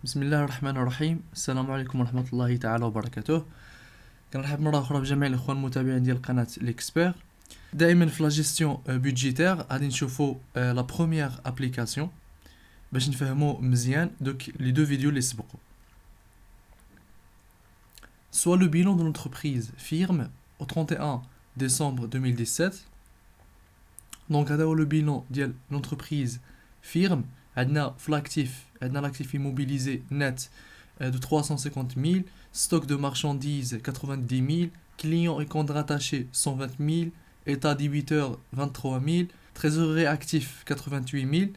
بسم الله الرحمن الرحيم. السلام عليكم ورحمة الله تعالى وبركاته. كنرحب مرة أخرى بجميع الإخوان المتابعين ديال قناة ليكسبير. دائما في لا جيستيون بودجيتير غادي نشوفو لا بروميير ابليكاسيون باش نفهمو مزيان دوك لي دو فيديو اللي سبقوا. Soit le bilan de l'entreprise firme au 31 décembre 2017. Donc هذا هو le bilan ديال l'entreprise firme. عندنا في l'actif immobilisé net de 350 000, stock de marchandises 90 000, clients et comptes rattachés 120 000, état débiteur 23 000, trésorerie actif 88 000.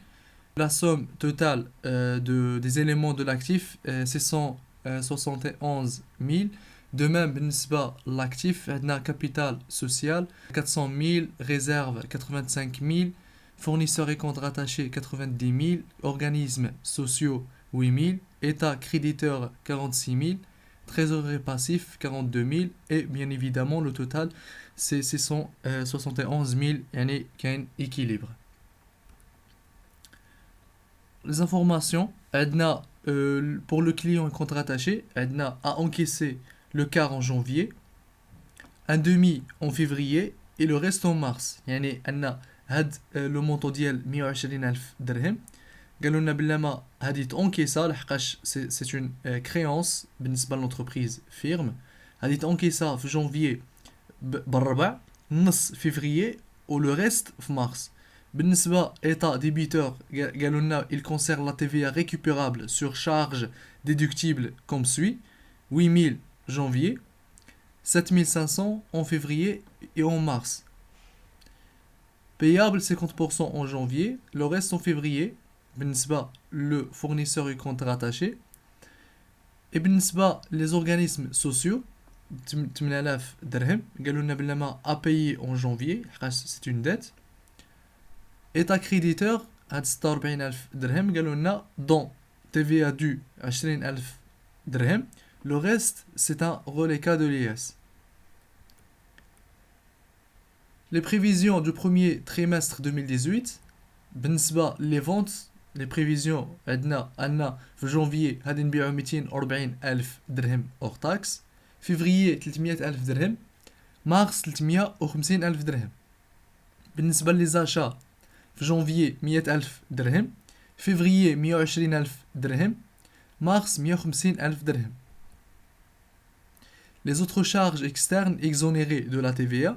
La somme totale des éléments de l'actif c'est 171 000. De même, بالنسبة l'actif, عندنا capital social 400 000, réserve 85 000, fournisseurs et comptes rattachés 90 000, organismes sociaux 8 000, état créditeur 46 000, trésorerie passif 42 000 et bien évidemment le total c'est 671 000. يعني كاين équilibre. Les informations, عندنا pour le client et compte rattaché, عندنا à encaisser le quart en janvier, un demi en février et le reste en mars. يعني عندنا هاد لو مونطو ديال 120,000 درهم. قالوا لنا بلا ما هادي تونكيسا لحقاش سي اون كريونس بالنسبه للونتربريز فيرم. هادي تونكيسا في جونفيي بالربع، نص فيفريي ولو ريست في مارس. بالنسبه ايتا ديبيتور قالوا لنا il concerne la TVA récupérable sur charge déductible comme suit: 8 000 janvier, 7 500 en février et en mars. Payable 50% en janvier, le reste en février. بالنسبة le fournisseur et compte rattaché. Et بالنسبة les organismes sociaux 8000 درهم قالوا لنا بلا ما à payer en janvier حقاش c'est une dette. état créditeur هاد 46000 درهم قالوا لنا dont TVA due 20000 درهم. Le reste c'est un reliquat de l'IS. Les prévisions du premier trimestre 2018. بالنسبة les ventes, les prévisions عندنا في janvier غادي نبيعو 240,000 درهم hors taxe, février 300,000 درهم, mars 350,000 درهم. بالنسبة les achats في janvier 100,000 درهم, février 120,000 درهم, mars 150,000 درهم. Les autres charges externes exonérées de la TVA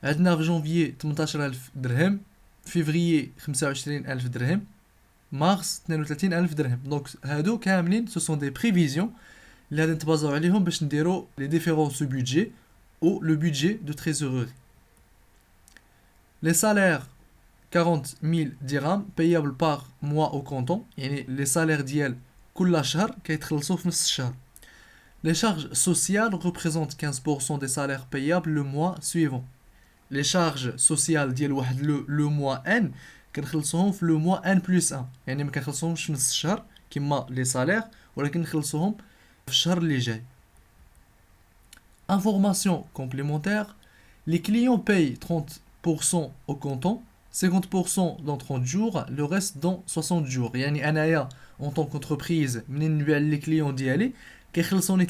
عندنا في janvier 18,000 درهم, février 25,000 درهم, mars 32,000 درهم. دونك هادو كاملين ce sont des prévisions اللي غادي نتبازاو عليهم باش نديرو les différences de budget ou le budget de trésorerie. Les salaires 40 000 dirhams payables par mois au comptant. يعني les salaires ديال كل شهر كيتخلصوا في نفس الشهر. Les charges sociales représentent 15% des salaires payables le mois suivant. Les charges sociales ديال واحد لو mois n كنخلصوهم في لو mois n plus 1. يعني ما كنخلصوهمش في نص الشهر كما لي صالير ولكن نخلصوهم في الشهر اللي جاي. Information complémentaire: les clients payent 30% au comptant, 50% dans 30 jours, le reste dans 60 jours. يعني انايا en tant qu'entreprise منين نبيع لي كليون ديالي كيخلصوني 30%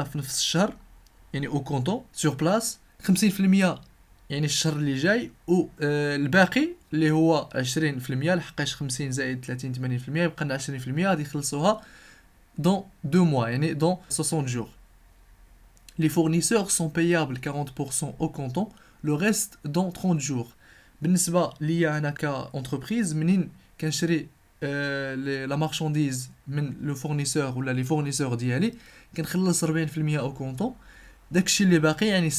في نفس الشهر يعني au comptant sur place, 50% يعني الشهر اللي جاي والباقي اللي هو 20% لحقاش 50 زائد 30 80% يبقى لنا 20% غادي يخلصوها dans 2 mois يعني dans 60 jours. Les fournisseurs sont payables 40% au comptant, le reste dans 30 jours. بالنسبة ليا أنا كأنتربريز منين كنشري la marchandise من le fournisseur ولا les fournisseurs ديالي كنخلص 40% au comptant. داكشي اللي باقي يعني 60%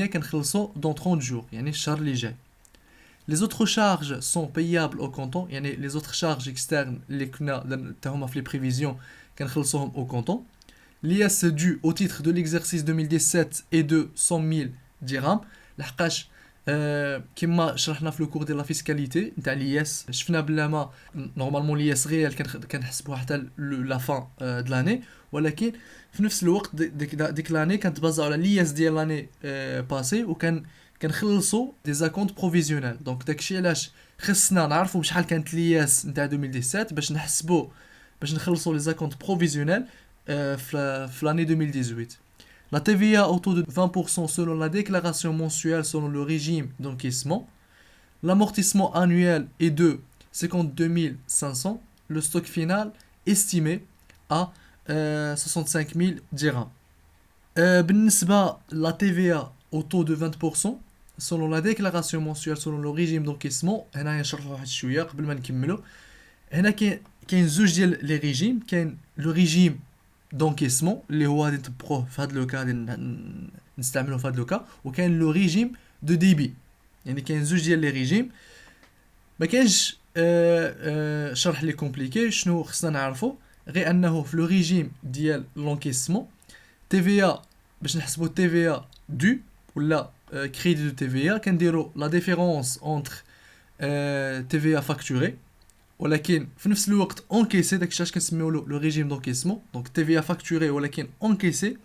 كنخلصو dans 30 jours يعني الشهر اللي جاي. Les autres charges sont payables au comptant. يعني les autres charges externes اللي كنا حتى هما في les prévisions كنخلصوهم au comptant. L'IS dû au titre de l'exercice 2017 est de 100 000 dirhams لحقاش كما شرحنا في الكور ديال لا فيسكاليتي نتاع لياس شفنا بلا ما نورمالمون لياس ريال كنحسبوها حتى لا فان د لاني ولكن في نفس الوقت ديك لاني كانت بازا على لياس ديال لاني باسي وكان كنخلصوا دي زاكونت بروفيزيونيل. دونك داكشي علاش خصنا نعرفوا بشحال كانت لياس نتاع 2017 باش نحسبوا باش نخلصوا les acomptes provisionnels في l'année 2018. La TVA au taux de 20% selon la déclaration mensuelle selon le régime d'encaissement. L'amortissement annuel est de 52 500. Le stock final estimé à 65 000 dirhams. بالنسبة la TVA au taux de 20% selon la déclaration mensuelle selon le régime d'encaissement. هنا نشرحوا واحد شوية قبل ما نكملوا. هنا كاين زوج ديال لي ريجيم. كاين لو ريجيم دونكيسمون اللي هو غادي نطبقوه في هذا لوكا، غادي نستعملوه في هذا لوكا. وكاين لو ريجيم دو ديبي، يعني كاين زوج ديال لي ريجيم. ما كاينش شرح لي كومبليكي. شنو خصنا نعرفو غير انه في لو ريجيم ديال لونكيسمون TVA باش نحسبوا TVA دو ولا كريدي دو TVA كنديروا لا ديفيرونس اونتر TVA فاكتوري ولكن في نفس الوقت انكيسي. داكشي علاش كنسميو لو ريجيم دونكيسمون. دونك TVA فاكتوري ولكن انكيسي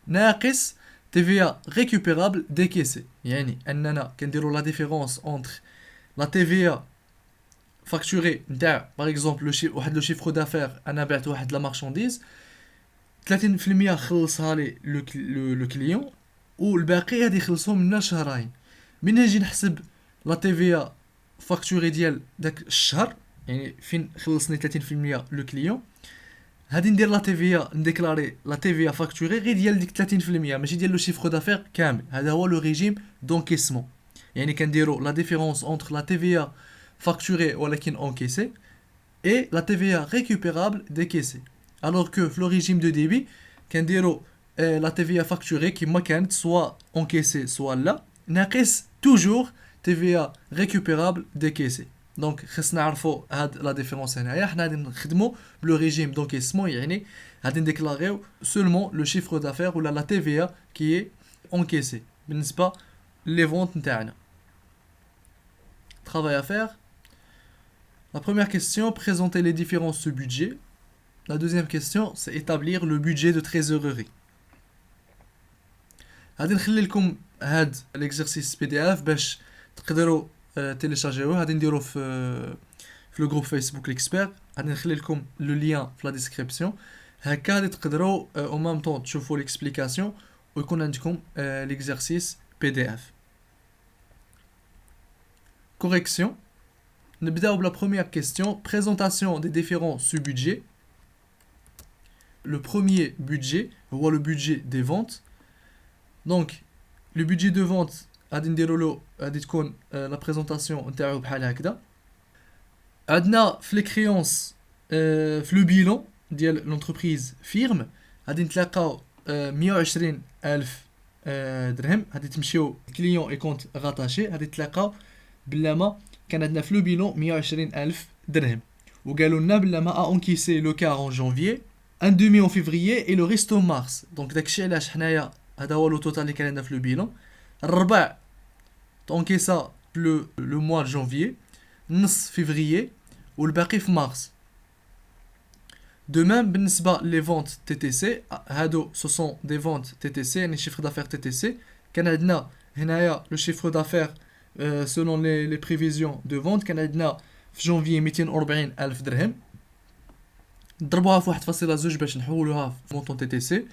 ناقص TVA récupérable décaissé. يعني اننا كنديروا لا ديفيرونس اونتر لا TVA فاكتوري نتاع باغ اكزومبل واحد لو شيفر دافير. انا بعت واحد لا مارشانديز 30% خلصها لي لو كليون والباقي غادي يخلصهم لنا شهرين. من نجي نحسب لا TVA فاكتوري ديال داك الشهر، يعني فين خلصني 30% لو كليون، غادي ندير لا TVA نديكلاري لا TVA فاكتوري غير ديال ديك 30% ماشي ديال لو شيفر دافير كامل. هذا هو لو ريجيم دونكيسمون. يعني كنديروا لا ديفيرونس اونتر لا TVA فاكتوري ولكن انكيسي et la TVA récupérable décaissée. Alors que في le régime de débit كنديروا la TVA facturée كما كانت soit encaissée soit لا ناقص toujours TVA récupérable décaissée. دونك خصنا نعرفوا هاد لا ديفيرونس هنايا. حنا غادي نخدموا بلو ريجيم دونكيسمون، يعني غادي نديكلاغيو seulement le chiffre d'affaires ولا la TVA qui est encaissée بالنسبه لي فونت نتاعنا. Travail à faire. La première question, présenter les différences de budget. La deuxième question, c'est établir le budget de trésorerie. غادي نخلي لكم هاد l'exercice PDF باش تقدروا تيليشارجيوه. غادي نديرو في لو جروب فيسبوك ليكسبير. غادي نخلي لكم لو لين في لا ديسكريبسيون. هكا غادي تقدروا او ميم طون تشوفوا ليكسبليكاسيون ويكون عندكم l'exercice PDF. Correction. نبداو بلا première question. Présentation des différents sous-budgets. Le premier budget هو le budget des ventes. Donc le budget de vente غادي نديرو له غادي تكون لا بريزونطاسيون نتاعو بحال هكذا. عندنا في لي كريونس في لو بيلون ديال لونتربريز فيرم غادي نتلاقاو 120 ألف درهم. غادي تمشيو كليون اي كونت غاتاشي غادي تلاقاو بلا ما كان عندنا في لو بيلون 120 ألف درهم. وقالوا لنا بلا ما انكيسي لو كار en janvier, un demi en février et le reste en mars. دونك داكشي علاش حنايا هذا هو لو توتال اللي كان عندنا في لو بيلون. الربع تونكيسا لو موا جانفيي، نص فيفريي والباقي في مارس. دو ميم بالنسبه لي فونت تي تي سي، هادو سو سون دي فونت تي تي سي يعني شيفر دافير تي تي سي. كان عندنا هنايا لو شيفر دافير selon les prévisions de vente كان عندنا في جانفي 240 ألف درهم. نضربوها في 1.2 باش نحولوها في مونطون تي تي سي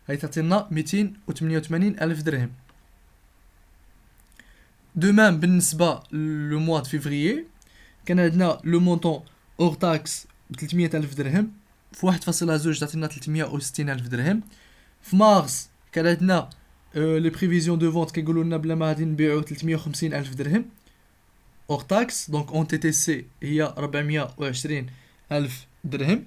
هاي تعطينا 288 ألف درهم. دو ميم بالنسبه لو موا د فيفريي كان عندنا لو مونطون اور تاكس ب 300 ألف درهم في 1.2 تعطينا 360 ألف درهم. في مارس كان عندنا لي بريفيزيون دو فونت كيقولوا لنا بلا ما غادي نبيعوا 350 ألف درهم اور تاكس. دونك اون تي تي سي هي 420 ألف درهم.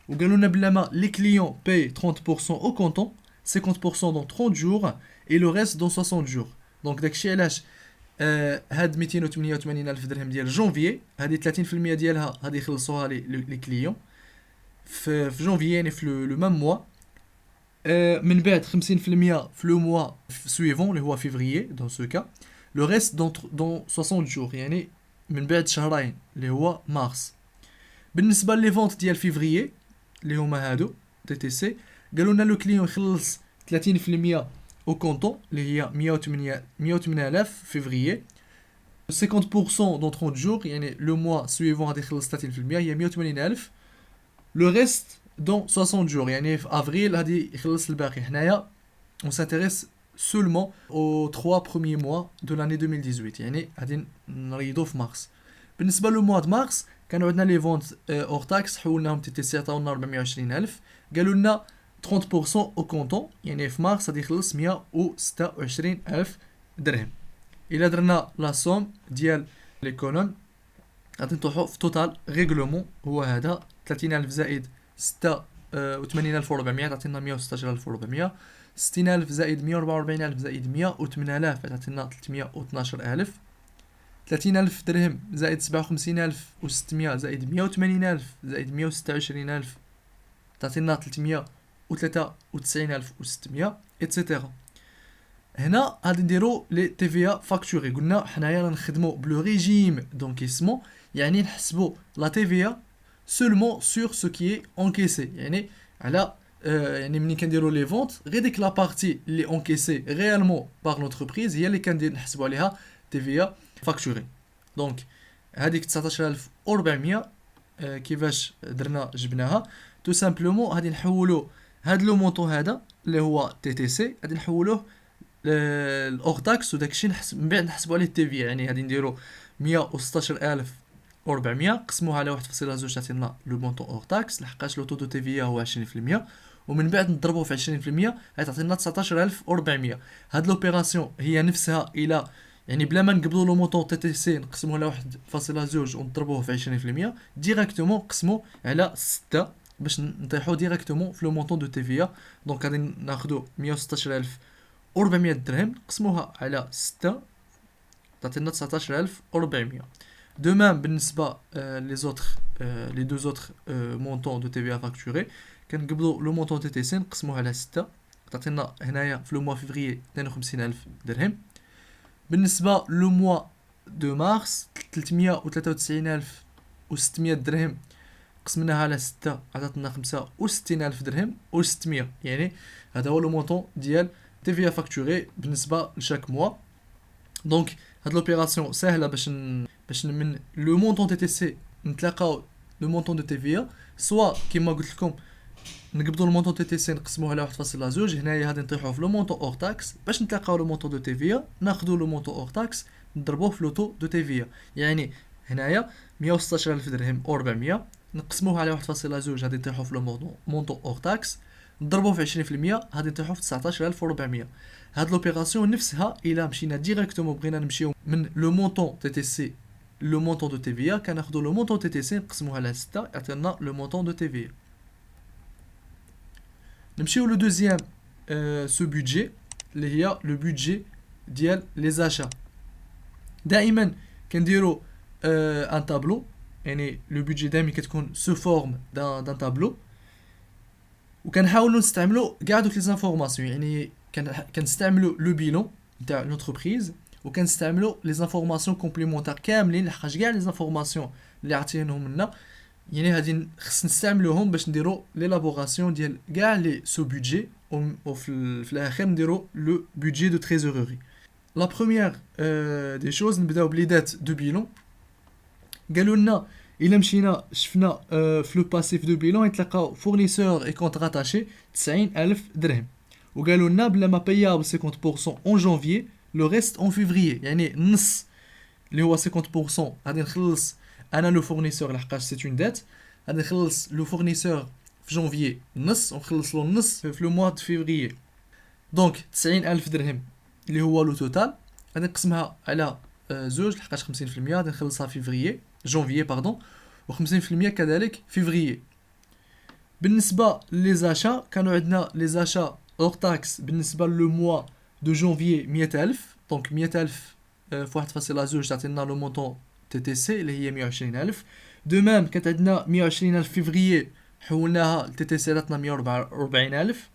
وقالوا لنا بلا ما لي كليون باي 30% au comptant, 50% dans 30 jours et le reste dans 60 jours. دونك داكشي علاش هاد 288 ألف درهم ديال جونفيي هادي 30% ديالها غادي يخلصوها لي كليون في جونفيي يعني في لو ميم موا. من بعد 50% في لو موا سويفون اللي هو فيفريي دون سو كا. لو ريست دون 60 جور يعني من بعد شهرين اللي هو مارس. بالنسبه لي فونت ديال فيفريي اللي هما هادو تي تي سي قالوا لنا لو كليون يخلص 30% او كونطون اللي هي 108 ألاف فيفريي. 50% دون 30 جور يعني لو موا سويفون غادي يخلص 30% هي 180 ألف. le reste dans 60 jours. يعني في avril هادي يخلص الباقي. حنايا on s'intéresse seulement aux 3 premiers mois de l'année 2018. يعني غادي نريدو في مارس. بالنسبه لو mois de mars كانوا عندنا لي فونت اور تاكس حولناهم تي تي سي عطاونا 420,000. قالوا لنا 30% او كونطون يعني في مارس غادي يخلص 126,000 درهم. الا درنا لا سوم ديال لي كولون غادي نطيحو في توتال ريغلومون هو هذا 30,000 زائد 86,400 تعطينا 116,400. 60,000 زائد 144,000 زائد 108,000 تعطينا 312,000. 30,000 درهم زائد 57,600 زائد 180,000 زائد 126,000 تعطينا 393,600 اتسيتيرا. هنا غادي نديرو لي تي في ا فاكتوري. قلنا حنايا نخدمو بلو ريجيم دونكيسمون يعني نحسبو لا تي في ا سولمون سور سو كي اي انكيسي يعني على يعني ملي كنديرو لي فونت غير ديك لا بارتي لي انكيسي ريالمون باغ لونتربريز هي اللي كندير نحسبو عليها تي في ا فاكتوري. دونك هذيك 19,400 كيفاش درنا جبناها تو سامبلومون غادي نحولو هاد لو مونطون هذا اللي هو تي تي سي غادي نحولوه الاور تاكس وداكشي من بعد نحسبوا عليه تي في. يعني غادي نديرو 116,400 قسموها على 1.2 تعطينا لو مونطون اور تاكس لحقاش لو تو دو تي في هو 20% ومن بعد نضربوه في 20% غتعطينا 19,400. هاد لوبيراسيون هي نفسها الى يعني بلا ما نقبلوا لو مونطون تي تي سي نقسموه على 1.2 ونضربوه في 20% ديريكتومون نقسمو على 6 باش نطيحو ديريكتومون في لو مونطون دو تي في. دونك غادي ناخذوا 116,400 درهم نقسموها على 6 تعطينا 19,400. دو ميم بالنسبه لي زوتر لي دو زوتر مونطون دو تي في فاكتوري كنقبلوا لو مونطون تي تي سي نقسموه على 6 تعطينا هنايا في لو موا فيفري 52,000 درهم. بالنسبه لو موا دو مارس 393,600 درهم قسمناها على 6 عطاتنا 65,000 درهم و600 يعني هذا هو لو مونطون ديال تي في فاكتوري بالنسبه لشاك موا. دونك هاد لوبيراسيون سهله باش من لو مونطون تي تي سي نتلاقاو لو مونطون دو تي في سوا كيما قلت لكم نقبضوا المونطون تي تي سي نقسموه على 1.2 هنايا غادي نطيحوا في لو مونطون اور تاكس باش نتلاقاو لو مونطون دو تي في ناخذوا لو مونطون اور تاكس نضربوه في لو تو دو تي في. يعني هنايا 116,000 درهم و 400 نقسموه على 1.2 غادي نطيحوا في لو مونطون اور تاكس نضربوه في 20% غادي نطيحوا في 19,400. هاد لوبيراسيون نفسها الا مشينا ديريكتومون بغينا نمشيو من لو مونطون تي تي سي لو مونطون دو تي في كناخذوا لو مونطون تي تي سي نقسموه على 6 يعطينا لو مونطون دو تي في. نمشيو لو دوزيام سو بودجي اللي هي لو بودجي ديال لي زاشا. دائما كنديرو ان تابلو يعني لو بودجي دائما كتكون سو فورم دان تابلو وكنحاولوا نستعملوا كاع دوك لي زانفورماسيون. يعني كنستعملوا لو بيلون تاع لونتربريز وكنستعملوا لي زانفورماسيون كومبليمونتير كاملين لحقاش كاع لي زانفورماسيون اللي عطيناهم لنا يعني هادي خص نستعملوهم باش نديرو ليلابوراسيون ديال كاع لي سو بودجي وفي الاخر نديرو لو بودجي دو تريزوريري. لا بروميير دي شوز نبداو بلي دات دو بيلون. قالوا لنا الا مشينا شفنا في لو باسيف دو بيلون يتلقاو فورنيسور اي كونت راتاشي 90,000 درهم وقالوا لنا بلا ما بايابل 50% اون جانفيي لو ريست اون فيفريي. يعني النص اللي هو 50% غادي نخلص انا لو فورنيسور لحقاش سي اون دات غادي نخلص لو فورنيسور في جانفيي النص ونخلص له النص في لو موا د فيفريي. دونك 90,000 درهم اللي هو لو توتال غادي نقسمها على زوج لحقاش 50% غادي نخلصها في فيفريي جانفيي باردون و50% كذلك فيفريي. بالنسبه لي زاشا كانوا عندنا لي زاشا اور تاكس بالنسبه لو موا دو جانفيي 100,000 دونك 100,000 في 1.2 تعطينا لو مونطون تي تي سي اللي هي 120,000. دو ميم كانت عندنا 120,000 فيفريي حولناها لتي تي سي عطاتنا 144,000.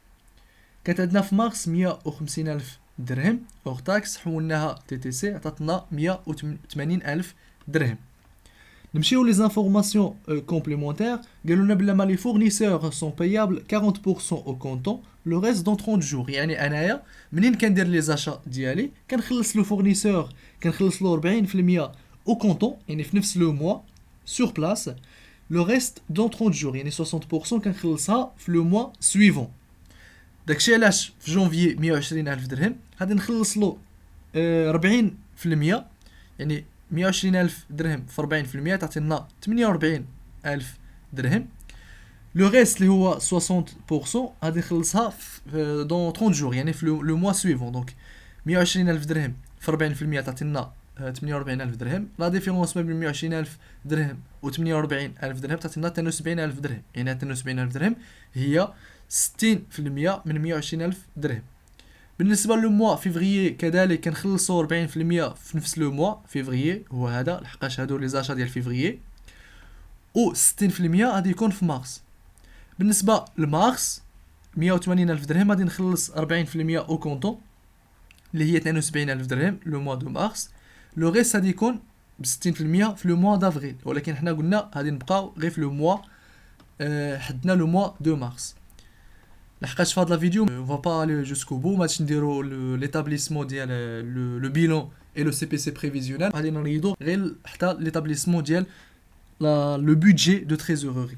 كانت عندنا في مارس 150,000 درهم اور تاكس حولناها تي تي سي عطاتنا 180,000 درهم. نمشيو لي زانفورماسيون كومبليمونتير. قالوا لنا بلا ما لي فورنيسور سون بايابل 40% او كونطون لو ريست دون 30 جور. يعني انايا منين كندير لي زاشا ديالي كنخلص لو فورنيسور كنخلص له 40% او كونطون يعني في نفس لو موا سور بلاص le reste dans 30 jours يعني 60% كنخلصها في le mois suivant. داكشي علاش في جونفيي 120,000 درهم غادي نخلص له 40%، يعني 120,000 درهم في 40% تعطينا 48,000 درهم. لو ريست اللي هو 60% غادي نخلصها دون 30 جور يعني في لو موا سويفون. دونك 120,000 درهم في 40% تعطينا 48,000 درهم. لا ديفيرونس ما بين 120,000 درهم و 48,000 درهم تعطينا 72,000 درهم، يعني 72,000 درهم هي 60% من 120,000 درهم. بالنسبه لو موا فيفريي كذلك كنخلصوا 40% في نفس لو موا فيفريي هو هذا، لحقاش هادو لي زاشا ديال فيفريي، و 60% غادي يكون في مارس. بالنسبه لمارس 180,000 درهم غادي نخلص 40% او كونطون اللي هي 72,000 درهم لو موا دو مارس. لو ريست غادي يكون ب 60% في لو موا دافريل، ولكن حنا قلنا غادي نبقاو غير في لو موا حدنا لو موا دو مارس. لحقاش في هاد لا فيديو on va pas aller jusqu'au bout، ماش نديرو l'établissement ديال le bilan et le CPC prévisionnel، غادي نريدو غير حتى l'établissement ديال le budget de trésorerie.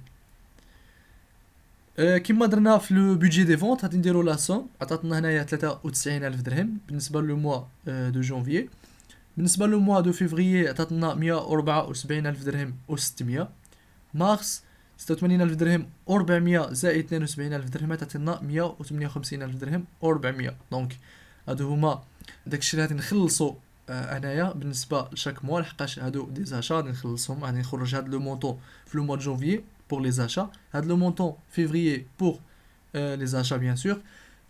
كما درنا في لو بودجي دي فونت غادي نديرو لا سوم، عطاتنا هنايا 93,000 درهم بالنسبه لو موا دو جونفيي. بالنسبه لو موا دو فيفريي عطاتنا 174,000 درهم و 600. مارس 86,000 درهم و 400 زائد 72,000 درهم تعطينا 158,000 درهم و 400. دونك هادو هما داكشي اللي غادي نخلصو انايا بالنسبه لشاك موا، لحقاش هادو دي زاشا غادي نخلصهم. غادي نخرج هاد لو مونطون في لو موا دو جونفيي pour les achats, هاد le montant février pour les achats bien sûr,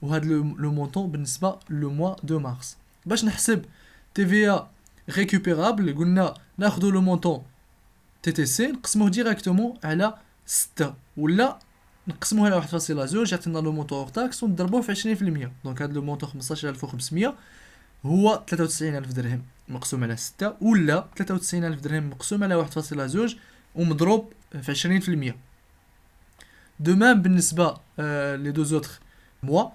و هاد le montant بالنسبة le mois de mars. باش نحسب TVA récupérable قلنا ناخدو le montant TTC نقسموه directement على 6 ولا نقسموه على 1.2 يعطينا le montant hors taxe ونضربوه في 20%. دونك هاد le montant 15,500 هو 93,000 درهم مقسوم على 6 ولا 93,000 درهم مقسوم على 1.2 ومضروب في 20%. دو ميم بالنسبه لي دو زوتر موا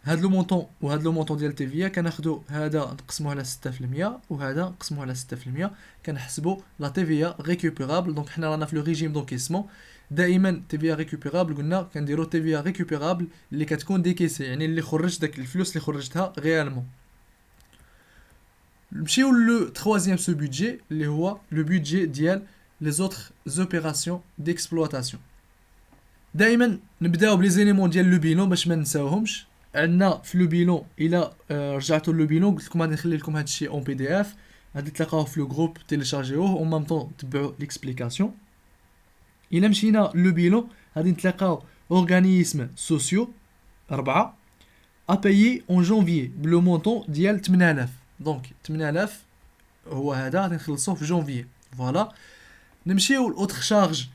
هاد لو مونطون وهاد لو مونطون ديال تيفيا كناخدو هذا نقسموه على 6% وهذا نقسموه على 6%، كنحسبوا لا تيفيا ريكوبيرابل. دونك حنا رانا في لو ريجيم دونكيسمون دائما تيفيا ريكوبيرابل قلنا كنديرو تيفيا ريكوبيرابل اللي كتكون ديكيسي، يعني اللي خرج داك الفلوس اللي خرجتها ريالمون. نمشيو لو تروازيام سو بودجي اللي هو لو بودجي ديال les autres opérations d'exploitation. دائما نبداو بلي زيليمون ديال لو بيلون باش ما نساوهمش. عندنا في لو بيلون الى رجعتوا لو بيلون قلت لكم غادي نخلي لكم هذا الشيء اون بي دي اف، غادي تلقاوه في لو جروب تيليشارجيوه اون ميم طون تبعوا ليكسبليكاسيون. الى مشينا لو بيلون غادي نتلاقاو اورغانيزم سوسيو 4 ا بايي اون جونفيي بلو مونطون ديال 8000. دونك 8000 هو هذا غادي نخلصوه في جونفيي. فوالا نمشيو لاوتر شارج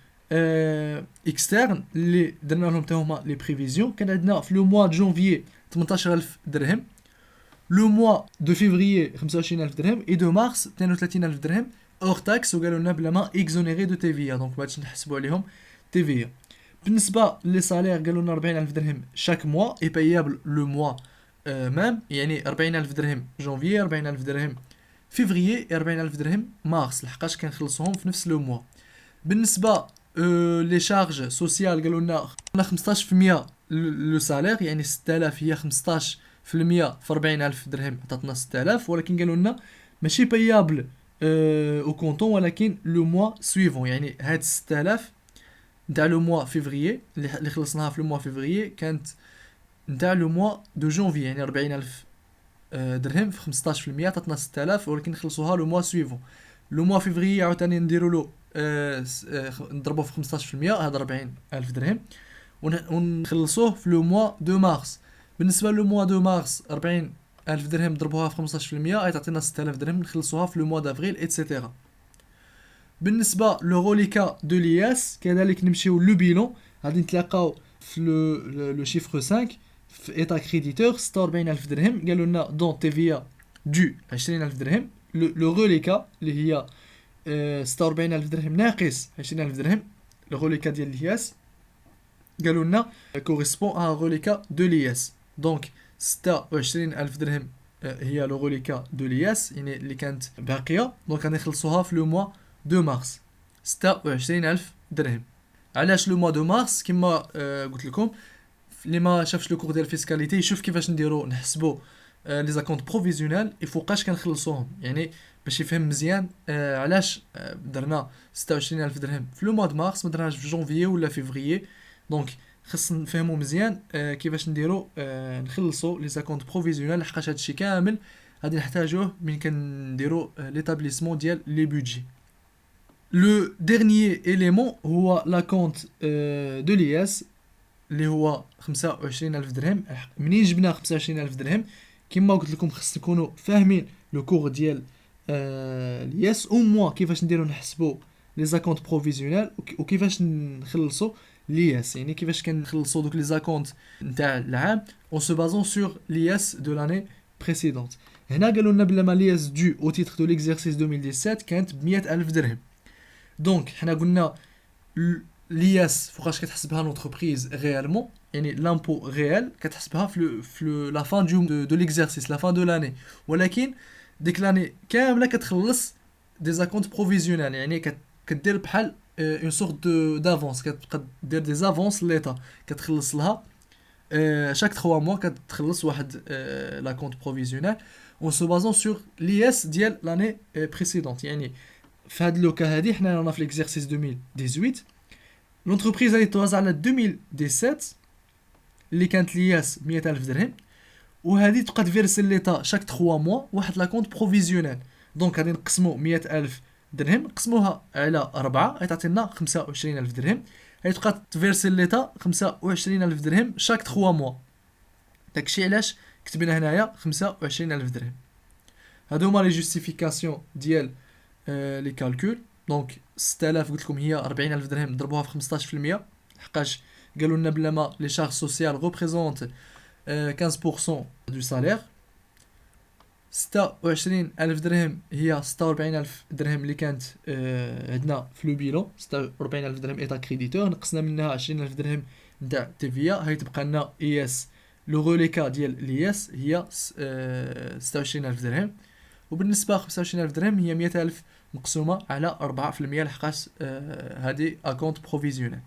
اكسترن اللي درنا لهم حتى هما لي بريفيزيون. كان عندنا في لو موا دو جونفيي 18,000 درهم، لو موا دو فيفريي 25,000 درهم، اي دو مارس 32,000 درهم اور تاكس، وقالوا لنا بلا ما اكزونيري دو تيفيا. دونك باش نحسبوا عليهم تيفيا. بالنسبه لي سالير قالوا لنا 40,000 درهم شاك موا اي بايابل لو موا ميم، يعني 40,000 درهم جونفيي، 40,000 درهم فيفريي، 40,000 درهم مارس، لحقاش كنخلصوهم في نفس لو موا. بالنسبه لي شارج سوسيال قالوا لنا 15% لو سالير، يعني 6000 هي 15% في 40,000 درهم عطاتنا 6000، ولكن قالوا لنا ماشي بايابل او كونطون ولكن لو موا سويفون، يعني هاد 6000 نتاع لو موا فيفريي اللي خلصناها في لو موا فيفريي كانت نتاع لو موا دو جونفي، يعني 40,000 درهم في 15% عطاتنا 6000، ولكن نخلصوها لو موا سويفون. لو موا فيفريي عاوتاني نديرو له نضربوه في 15% هذا 40,000 درهم ونخلصوه في لو موا دو مارس. بالنسبه لو موا دو مارس 40,000 درهم ضربوها في 15% تعطينا 6000 درهم نخلصوها في لو موا دافريل ايتترا. بالنسبه لو روليكا دو لياس كذلك نمشيو لو بيلون، غادي نتلاقاو في لو شيفر 5 في ايتا كريديتور 46,000 درهم، قالوا لنا دون تيفيا دو 20,000 درهم. لو روليكا اللي هي 46,000 درهم ناقص 20,000 درهم، لو روليكا ديال لياس قالوا لنا كوريسبون ا روليكا دو لياس. دونك 26,000 درهم هي لو روليكا دو لياس يعني اللي كانت باقيه، دونك غادي نخلصوها في لو موا دو مارس. 26000 درهم. علاش لو موا دو مارس كما قلت لكم، اللي ما شافش لو كور ديال الفيسكاليتي يشوف كيفاش نديرو نحسبوا لي زاكونت بروفيزيونيل يفوقاش كنخلصوهم، يعني باش يفهم مزيان علاش درنا 26000 درهم في لو موا دو مارس ما درناش في جونفيي ولا فيفريي. دونك خص نفهموا مزيان كيفاش نديرو نخلصوا لي زاكونت بروفيزيونيل، لحقاش هادشي كامل غادي نحتاجوه من كنديرو ليتابليسمون ديال لي بودجي. لو ديرنيي إليمون هو لاكونت دو لياس اللي هو 25000 درهم. منين جبنا 25000 درهم؟ كما قلت لكم خص تكونوا فاهمين لو كور ديال لياس او موا كيفاش نديرو نحسبوا لي زاكونت بروفيزيونيل وكيفاش نخلصوا لياس، يعني كيفاش كنخلصوا دوك لي زاكونت نتاع العام اون سو بازون سور لياس دو لاني بريسيدونت. هنا قالوا لنا بلا ما لياس دو او تيتر دو ليكزيرسيس 2017 كانت ب 100000 درهم. دونك حنا قلنا لياس فوقاش كتحسبها لونتربريز ريالمون، يعني لامبو ريال كتحسبها في لا فان دو ليكزيرسيس لا فان دو لاني، ولكن ديك لاني كامله كتخلص دي زاكونت بروفيزيونيل، يعني كدير بحال اون سورت دافونس، كتبقى دير دي زافونس ليتا كتخلص لها chaque 3 mois كتخلص واحد لا كونت بروفيزيونيل اون سو بازون سور لياس ديال لاني بريسيدونت. يعني في هاد لوكا هادي حنا رانا في ليكزيرسيس 2018 لونتربريز غادي توزع على 2017 اللي كانت لياس 100000 درهم، وهذه تبقى تفيرسي ليتا شاك 3 موا واحد لا كونت بروفيزيونيل. دونك غادي نقسموا 100000 درهم نقسموها على 4 غتعطينا 25000 درهم، غادي تبقى تفيرسي ليتا 25000 درهم شاك 3 موا. داكشي علاش كتبنا هنايا 25000 درهم. هادو هما لي جوستيفيكاسيون ديال لي كالكول. دونك 6000 قلت لكم هي 40000 درهم ضربوها في 15%، حقاش قالوا لنا بلا ما لي شارج سوسيال ريبريزونت 15% دو سالير. 26000 درهم هي 46000 درهم اللي كانت عندنا في لو بيلون. 46000 درهم ايتا كريديتور، نقصنا منها 20000 درهم نتاع تيفيا، هاي تبقى لنا اي اس. لو غوليكا ديال لياس هي 26000 درهم، وبالنسبه 25000 درهم هي 100000 مقسومه على 4%، لحقاش هذه اكونت بروفيزيونيل.